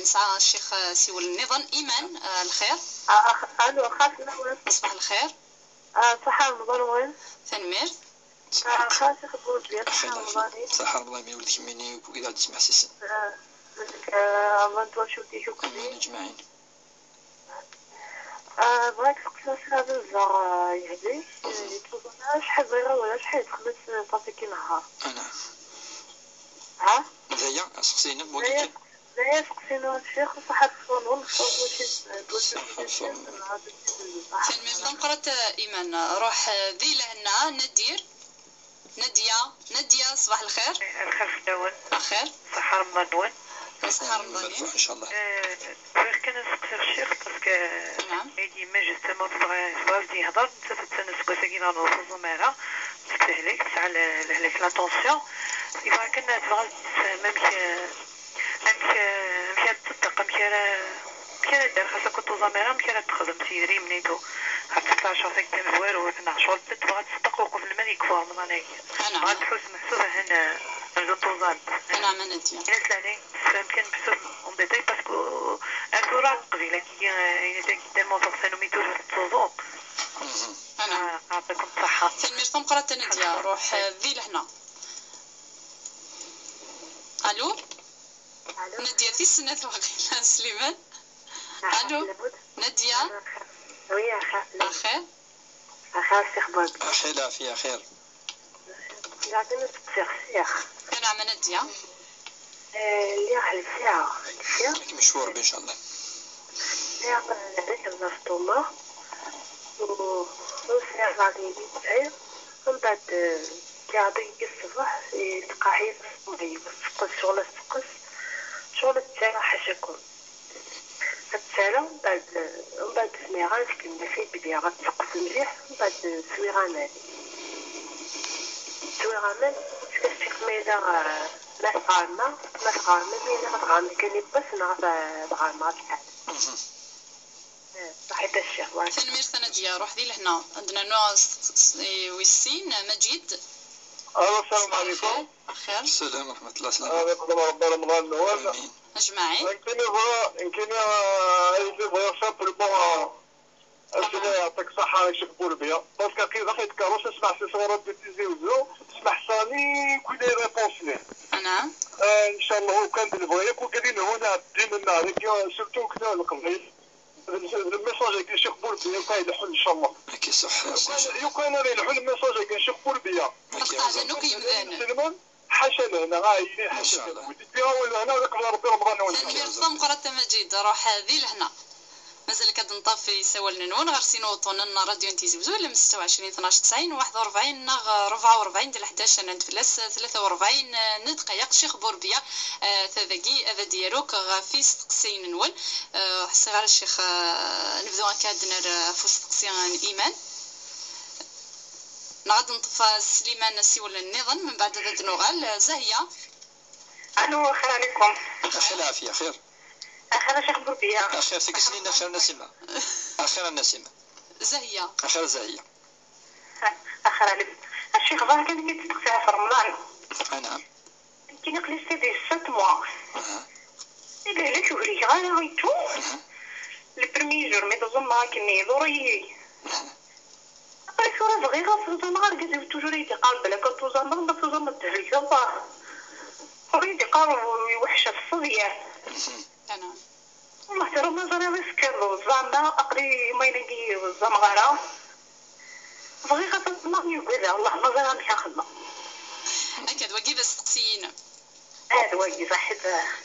نسعى الشيخ سيول النظام ايمان الخير الو خاصنا صباح الخير صحه رمضان وين تنمير خاصك تقول لي صحه رمضان صحه رمضان ما ولدك مني وكذا تسمع سيسن انت شو تيجي كلي اجمعين بغيت نسقسي هذا الزهر يهدي يطلبنا شحال صغيره ولا شحال تخلص صافي كي نهار انا ها هذايا سقسينا لا سقسينا الشيخ صحه الصون تنمير قرات ايمان روح ذي لهنا ندية صباح الخير الخير داول الخير صحه رمضان صحه رمضان ان شاء الله كان نسقسي الشيخ باسكو نعم ديما جوستومون بغا يهضر تنسقسي كاينه نوصل زماره تستهلك تاع لهلك لا طونسيون يبغى كنا تبغى مشى تطلق مشى دار خاصك كنت زماره مشى تخدم تيري منيتو غتطلع شوفك تنزوار وكنا شغل تبغى تصدق وقف المال يكفى رمضان نعم غاد تحوس محسوبه هنا الطوزان نعم ندية الناس لاني يمكن محسوب اون ديتاي باسكو الكره قبيله كي تالمون فاكسانو ميتو توزو انا يعطيكم الصحه تنمير قرات ندية روح ذي لهنا الو ندية في السنة واقيلا سليمان الو ندية ويا اخير اخي لا فيها خير قاعدين نتسخسيخ نعم ندية اللي راح الساعة مشوار ان شاء الله ساعة نعيش مفطومة وساعة غادي يتعب ومن بعد كي غادي الصباح تقاحي تسقس شغل تسالى حاشاكم تسالى ومن بعد سميران كنا في البداية غتسقس مليح ومن بعد سويغان كتشتي قميلة ما تغالما بينا غتغالما كاين بس نغالما بحال صحيت الشيخ تنمير ندية روح ذي لهنا عندنا نوع ويسين مجيد السلام عليكم الخير السلام ورحمة الله يقدم ربنا رمضان النوال اجمعين يمكن يبغى سامبلمون أسئلة يعطيك الصحة يشبهوا بها باسكو كي باغي تكروس اسمع سي صورات ديال تيزيوزو اسمع حصاني كل ريبونس ليه نعم ان شاء الله وكان بالبغيه كون قاعدين هنا ديما هذيك سورتو كنا القبيل الميساج اللي الشيخ بول بولبيا كيلحن ان شاء الله. كي صح يكون انا يلحن الميساج كنشوف بولبيا نقطع نوك يمدان حاشا لهنا غايلين حاشا لهنا هنا قبل ربي رمضان ونسير مقرة مجيد روح هذه لهنا مازال كاد نطفي سوال نون غير سينو طوننا راديو نتيزوزو ولا من 26 12 90 41 نغ 44 ديال 11 نند فلاس 43 دقائق شيخ بوربيا تذاكي هذا ديالوك في استقسين نول حسي غير الشيخ نبداو هكا عندنا في استقسين ايمان نغاد نطفى سليمان سيول النظام من بعد هذا نوغال زاهيه. الو السلام عليكم. خير العافيه خير اخر شيخ بوربيا اخير سكسنين اخير نسمه اخير نسمه زاهيه اخير زاهيه اخر عليك الشيخ ظاهر كان كيتسقسي في رمضان. نعم كي نقلي سيدي 7 موا إلا لا شوفي غير غيتو البرمي جور مي دوزون ما كني لوري صورة صغيرة في الزمار قلت توجور يتقال بلا كتوزن ما توزن تهلك الله وريدي قالوا وحشة الصدية انا والله ترى ما زال يسكر الزامة أقري ما ينقي الزمغارة صغيرة ما يقول والله ما زال مش خدمة اكيد واقي بس تقسيين هذا واقي صح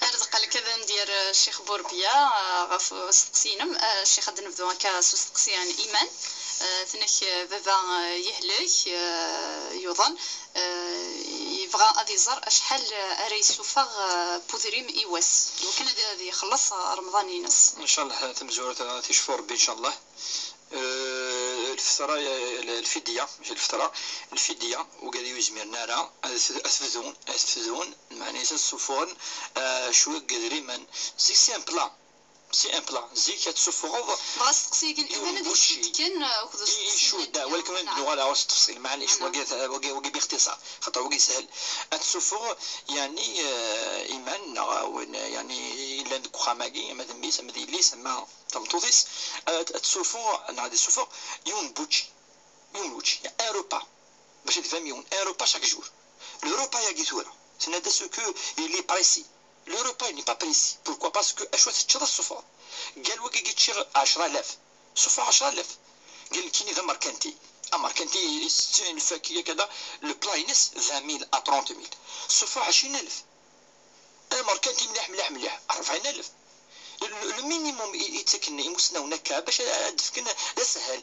رزق لك كذا ندير الشيخ بوربيا غف استقسينم الشيخ غادي نبداو هكا استقسيان ايمان ثنك بابا يهلك يوضن يبغى غادي يزر اشحال راه يسوفغ بودريم ايواس وكان غادي يخلص رمضان ينس ان شاء الله تمزورة تشفور بي ان شاء الله. الفترة الفدية ماشي الفترة الفدية وقال يزمر نارا أثفذون معناه السفون شوية قدري من سي ان بلان سي ان بلان زي كتسفغ بغا تقسي كان ايمان هذا كان شو دا ولكن نبداو على وسط التفصيل معليش وقي باختصار خاطر وقي سهل السفغ يعني ايمان يعني الا ندك خاماكي ما دميس ما ديلي سما تمطوطيس السفغ غادي السفغ يوم بوتشي اوروبا باش تفهميون اوروبا شاك جور l'Europa يا كيتورا سنادا سو كو il est précis l'Europa n'est pas précis pourquoi parce que اشوا تشرا السفغ قال وكي كيتشير 10000 سفغ 10000 قال كيني ذا ماركانتي ماركانتي الفاكهه كذا لو بلا ينس 20000 à 30000 سفغ 20000 ماركانتي مليح 40000 المينيموم يتسكن يمسنا هناك باش دفكنا لا سهل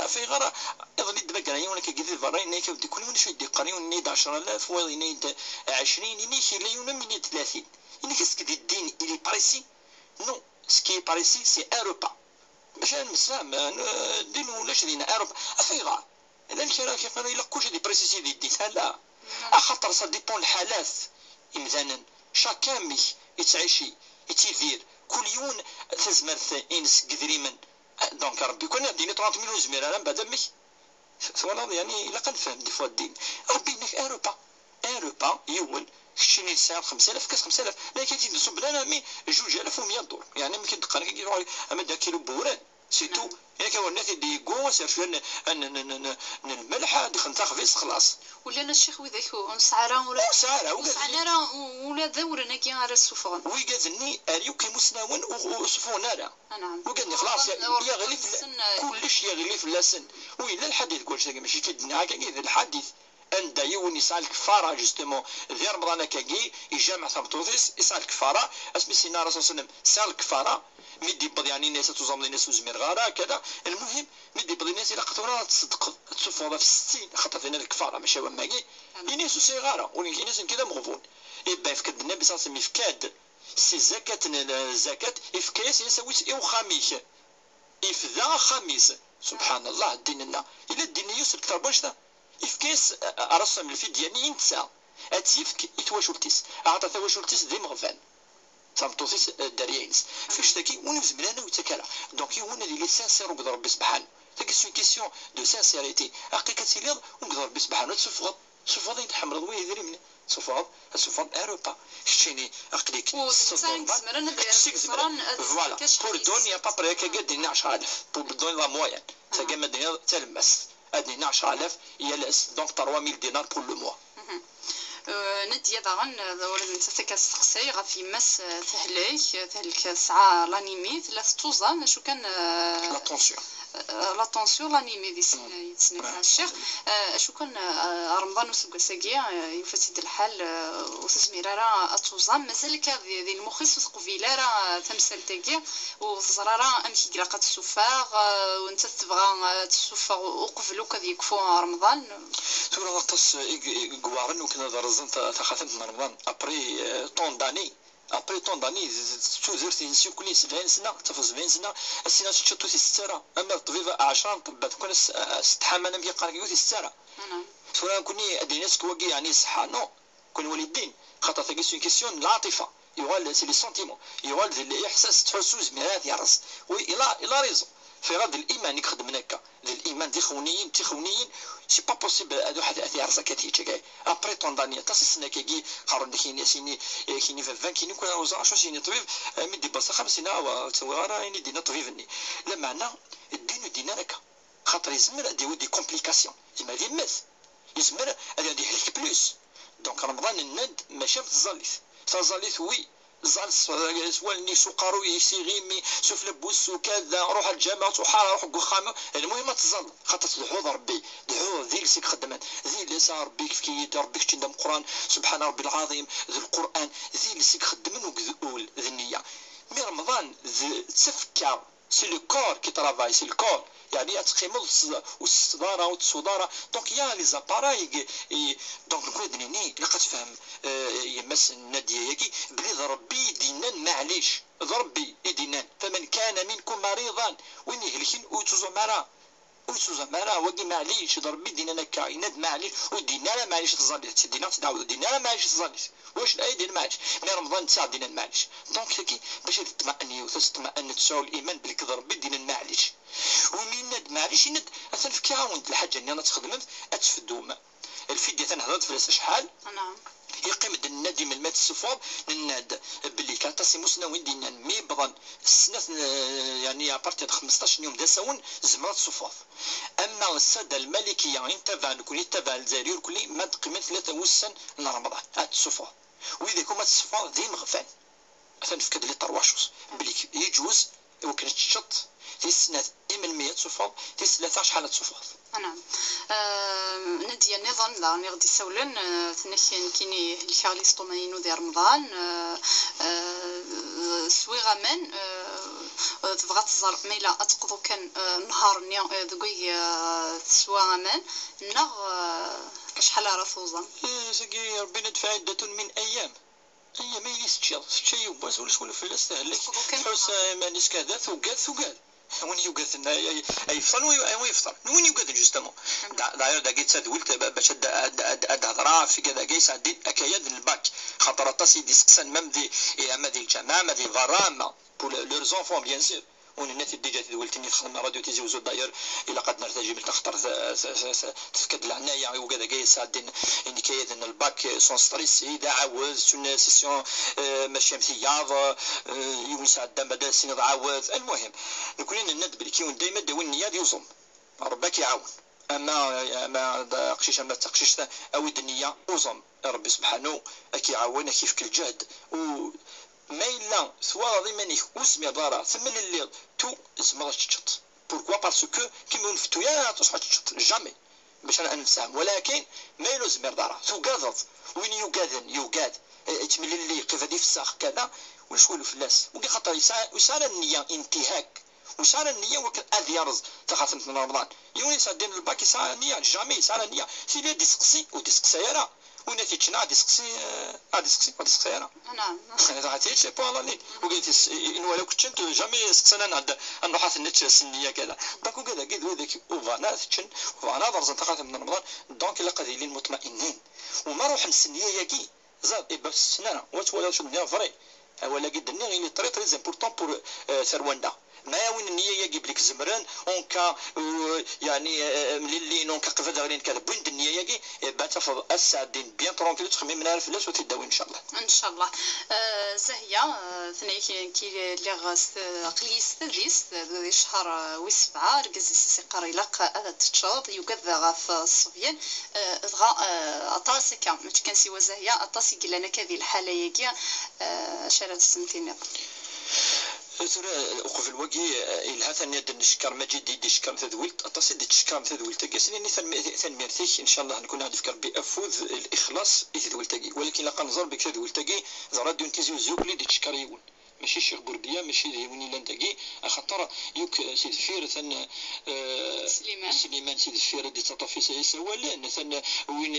في غير يظل يدبق عليا وانا كيدير فراي نيك ودي كل من شويه يدقري ونيد 10000 ونيد 20 نيك لا يونا من 30 نيك سكدي الدين اللي بريسي نو سكي بريسي سي اوروبا باش نسفهم دين ولا شرينا اوروبا في غير الا الكرا كيف انا الا كلشي دي بريسيسي دي لا خاطر سا ديبون الحالات مثلا شاكامي يتعيشي يتيفير كل يوم تزمرت انس قدريمن دونك ربي كنا ديني 30 مليون زمير انا بعد مي سوالا يعني الا كنفهم دي فوا الدين ربي انك اوروبا يول شيني ساعه 5000 كاس 5000 لكن تنصب لنا مي 2100 دولار يعني ما كنتقرا كيروح اما دا كيلو بوران سيتو يعني كاين الناس اللي يقوا سيرشوا ان الملح دخل تاخفيس خلاص ولا انا الشيخ وذاك نسعره ولا دورنا كي على السفون ويقذني اريو كيمسناون وسفون نارا نعم وقالني خلاص يغلي كلش يغلي في اللسن وإلا الحديث قول شي ماشي كيدنا كاين الحديث عند يوني يسال الكفاره جوستومون ذي رمضان كاكي يجمع ثبتوثيس يسال الكفاره اسمي سيدنا الرسول صلى الله عليه وسلم سال الكفاره مدي بض يعني الناس تزمن الناس وزمير غاره كذا المهم مدي بض الناس الى قطره تصدق تصفوا في 60 خاطر فينا الكفاره ماشي هو ماكي الناس صغيره ولكن الناس كذا مغفون يبقى يفكد النبي صلى الله عليه وسلم يفكاد سي زكاه يفكاس يسوي او خميس يفذا خميس سبحان الله ديننا الى الدين يوسف كثر بوشتا يفكاس رسم الفيديو يعني ينسى اتيفك يتواشلتيس عطا تواشلتيس ذي مغفان تمطوطيس داريانس فاش تاكي ونفزم لنا ويتكالع دونك هنا اللي سانسير وقدر ربي سبحانه تاكي سون كيسيون دو سانسيريتي حقيقه سيليض وقدر ربي سبحانه تسفض يتحمل ضوي يدري من تسفض اوروبا شتيني عقليك فوالا بور الدنيا بابري كقدني 10000 بور الدنيا لا موين تاكي مدنيا تلمس ادني 10000 يالاس دونك 3000 دينار بور لو موا ندي داغن ولد نتا كتسقسي غافي ماس تهلك ساعه لانيمي ثلاث توزان شو كان لا طونسيون لا طونسيون لانيمي دي يتسنى الشيخ شو كان رمضان وسكساكي يفسد الحال وتسمير راه اتوزام مازال ذي المخيس وسقفيلا راه تمثالتاكي وزرارا امشي قراقه السفاغ وانت تبغى تسفاغ وقفلو كذا يكفو رمضان تورا وقتاش غوارن وكنا درزن تخاطب رمضان ابري طون داني ابري طون داني تزرت نسيو كل 70 سنه تفوز 70 سنه السنه تشتو الساره اما الطبيبه 10 طبات كون استحمى انا بيقال يوث الساره تورا كوني اديناس كواكي يعني صحه نو كون والدين خاطر تاكي كيسيون العاطفه يغال سي لي سونتيمون يغال الاحساس تحسوز مهات يرس وي الى ريزون في غد الايمان يخدم هكا الايمان دي خونيين سي با بوسيبل هادو حد اثير زكاتي تشكاي ابري طوندانيا تاسسنا كيجي قارن كاين ياسيني كايني في 20 كايني كون وزا شو سيني طبيب مدي بلاصه 50 و تسوي راه يعني دينا طبيبني لا معنى الدين دينا هكا خاطر يزمر دي كومبليكاسيون يما دي ماث يزمر هادي يحلك بلوس دونك رمضان الند ماشي تزاليث تزاليث وي زال سوالني سوقارو يسيغيمي سوف لبوس وكذا روح الجامع وحاره روح قخامه المهم تظل خاطر الحوض ربي الحوض ذي اللي خدمت ذي اللي صار ربي كيف كيدير ربي كي تندم القران سبحان ربي العظيم ذي القران ذي اللي خدمن وقول ذي النيه مي رمضان تفكر سي لو كور كي ترافاي سي الكور يعني تقيموا والصداره والتصداره دونك يا لي زاباراي دونك نكون دنيني لقد فهم يمس الناديه ياكي بلي ربي دينا معليش ربي يدينا فمن كان منكم مريضا وين يهلكين ويتوزو مرا وقي معليش ربي دينا نكا يناد معليش ودينا لا معليش تزالي دينا تداود دينا لا معليش تزالي واش الايه ديال معليش مي رمضان تاع دينا معليش دونك كي باش تطمئني وتطمئن تساو الايمان بلي كذا ربي دينا معليش ومين ند معليش ند تنفكي عاود الحاجه اللي انا تخدمت اتفدوم الفيديو تنهضر في شحال نعم يقيم النادي من المات الصفوف الناد بلي كانت سيموسنا وين دينا مي بضن السنه يعني ابارتي 15 يوم داسون زمرات الصفوف اما الساده المالكيه انتبع كل يتبع الجزائر كل ما قيمه 3 وسن رمضان هاد الصفوف واذا كما الصفوف ذي مغفان تنفكد لي طرواشوس بلي يجوز وكانت تشط في السنه 100 صفوف في 13 حاله صفوف نعم ندي النظام لا نغدي سولن ثنكين كيني الكاليس طومانينو ديال رمضان سويغا من تبغى تزار ميلا اتقضو كان نهار نيا دقي سوا من نغ شحال راه فوزا سكي ربنا دفع عدة من ايام ما يستشير شي وباس ولا شغل فلاس تهلك حوس مانيش كذا ثقات وين يوقف يفطر ويفطر وين يوقف جوستمون داير دا قيت سدولت باش هضره في كذا كيس عندي اكياد الباك خاطر طاسي ديسكسن مام دي اما دي الجامعه ما دي فراما بور لور زونفون بيان سور ونيت ديجا تولتني تخدم راديو تيزي وزو داير الى قد نرتجي بالتخطر تفكد العنايه وكذا كيس عندي اني كاين الباك سون ستريس اذا عاوز سون سيسيون ماشي امتياض يونس عندما بدا سن عاوز المهم نكون الند بالكيون دائما داوي النيه يوزم ربك يعاون اما قشيش اما تقشيش او الدنيا وزم ربي سبحانه كيعاون كيف كل جهد و ما إلا سوا ضمنك وسمي ضرا ثم الليل تو اسمها تشط بوركوا باسكو كيما نفتو يا تصحى تشط جامي باش انا نفهم ولكن ما يلوز ضرا تو قاضض وين يوقاد تملي اللي كيف هادي فساخ كذا ونشولو فلاس وكي خاطر وصار النيه انتهاك وصار النيه وكل اذيرز تخاصمت من رمضان يوني سادين الباكي صار النيه جامي صار النيه سي لي ديسقسي وديسقسيرا ونتي تشنا ديسقسي انا انا عرفتي سي بون لي وقلت انه لو كنت جامي سقسنا نعد انه حاط النت السنيه كذا داكو كذا قيد وذاك وفانا تشن وفانا درز تقات من رمضان دونك الا قادرين مطمئنين وما روح السنيه ياكي زاد يبقى السنه ولا شو الدنيا فري ولا قد النيه غير تري تري امبورطون بور سرواندا ما وين النيه يجيب لك زمران اونكا يعني ملي نونكا قفد غير كذا بوين النيه يجي باتفض الساعدين بيان ترونكيل تخمم من الفلاس وتداوي ان شاء الله ان شاء الله زهيه ثني كي لي غاس قليس تديس ذي شهر وسبعه ركز سي قريلق هذا تشوط يوقف غاف الصبيان دغا اطاسكا ما كان سي زهيه اطاسك لنا كذي الحاله يجي شارات السنتين ثرا وقف الوقي إلها ثانية نشكر مجد دي شكر تذويلت أتصل دي تشكر تذويلت كاسني ثنميرتيك إن شاء الله نكون نفكر بأفوذ الإخلاص تذويلتاكي ولكن لا قنظر بك تذويلتاكي زراد ينتزي زوكلي دي تشكر يقول ماشي الشيخ بوربيا ماشي يوني لندقي خاطر يوك سيد فير ثن سليمان سيد فير دي تطفي سوالان ثن وين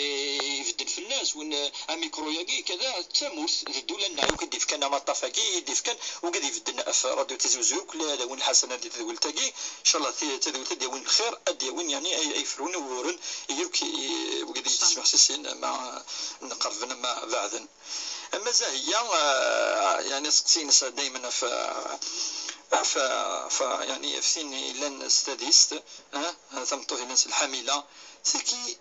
يفدن في الناس وين اميكرو ياكي كذا تموت الدوله نعاو كدي فكان ما طفاكي يدي فكان وقد يفدن في راديو تزوزوك لا وين الحسنه دي تدول تاكي ان شاء الله تدول تدي وين الخير ادي وين يعني اي فرون ورن يوك وقد يسمع سين مع نقربنا مع بعضن اما زاهيه يعني سقسينا دائما يعني في سن لان ستاديست ثمطو الناس الحامله سلكي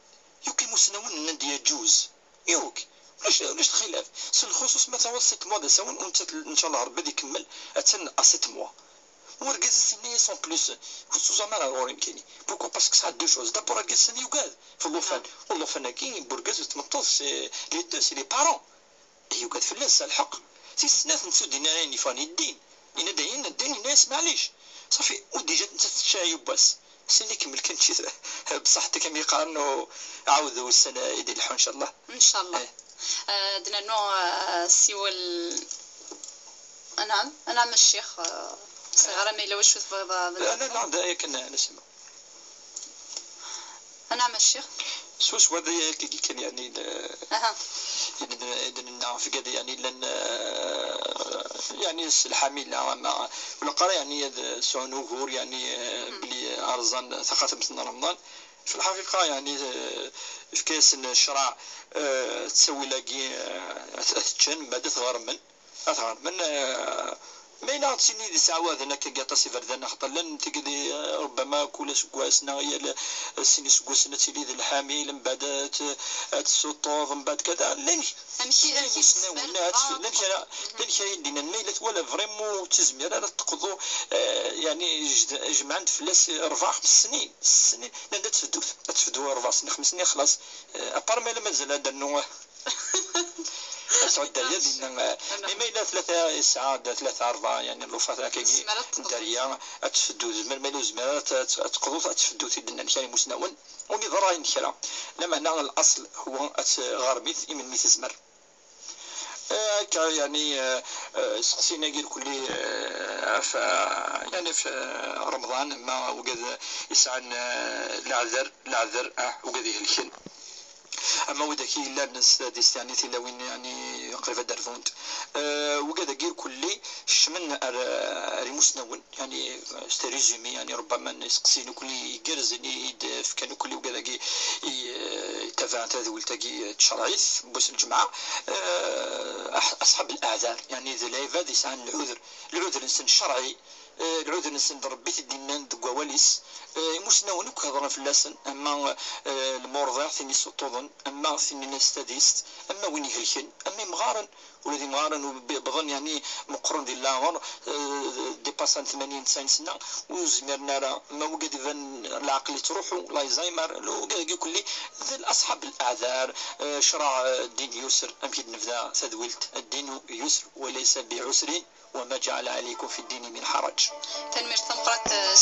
يوكي مسنون ندي يجوز يوك علاش الخلاف سل الخصوص مثلا 6 موا سون وانت ان شاء الله ربي يكمل اتن 6 موا ورقز السنيه سون بلوس خصوصا ما راه يمكنني بوكو باسكو سا دو شوز دابور رقز السنيه وقاد في اللوفان واللوفان كاين بورغاز وتمطو سي لي دو سي لي بارون يوقاد في الناس الحق سي السنات نسود دينارين فاني الدين إن داين الدين الناس معليش صافي وديجا انت تشايب بس سني كمل كنت شي بصحتك كم يقارنوا عاودوا السنه يدير الحون ان شاء الله ان شاء الله عندنا نوع سيول نعم الشيخ صغيره ما الا واش انا لا كنا نسمع نعم الشيخ سوس وهذا كان يعني إذا في كذا يعني لأن يعني الحاملة مع والقرا يعني سونوغور يعني بلي أرزان ثقافة رمضان في الحقيقة يعني في كاس الشرع تسوي لاقي تشن بعد تغرمن ما ينعطيني دي سعوات أنا كجاتا سيفردنا خطر لن تقدي ربما كل سكواسنا هي السني سكواسنا تلي ذي الحامل من بعد تسطوف من بعد كذا لن كان دينا الميلات ولا فريمو تزمير لا تقضوا يعني جمعا فلاس 4-5 سنين لان تفدوا 4 سنين 5 سنين خلاص ابار ما مازال هذا النوع سعود داليا دينا ما إلا 3 ساعات 3-4 يعني الوفات هكاكي داريا تفدو زمر مالو زمر تقضو تفدو تيدنا كاين مسنون ولي ضراين كرا لا معنى الاصل هو غربيت من ميت زمر يعني سقسينا كير كلي يعني في رمضان ما وقد يسعن العذر وقد يهلكن اما وداكي لا الناس ديس يعني تلاوين يعني قريبه دارفونت وكذا غير كلي شمن ريموسنون يعني ستريزومي يعني ربما نسقسينو كلي كرزني يدف كانوا كلي وكذا كي تفاعل تذول تاكي تشرعيث بوس الجمعه اصحاب الاعذار يعني ذا لايفا ديس عن العذر الانسان الشرعي العذر نسن ربي تدينا دقواليس مسنون كهضرنا في اللسن اما المرضع ثاني سطوضن اما ثاني نستديست اما وين يهلكن اما مغارن ولدي مغارن بظن يعني مقرن ديال العمر ديباسان 80-90 سنه وزمرنا راه ما وقد العقل تروحوا لايزايمر لو كلي اصحاب الاعذار شرع الدين يسر امكن نبدا تدويلت الدين يسر وليس بعسر وما جعل عليكم في الدين من حرج. تنمير ثمقرات هذه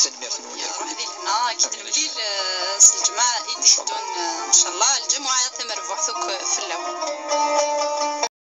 هنا اكيد المليل الجماعه يدون ان شاء الله الجمعه تمر بوحثوك في اللون.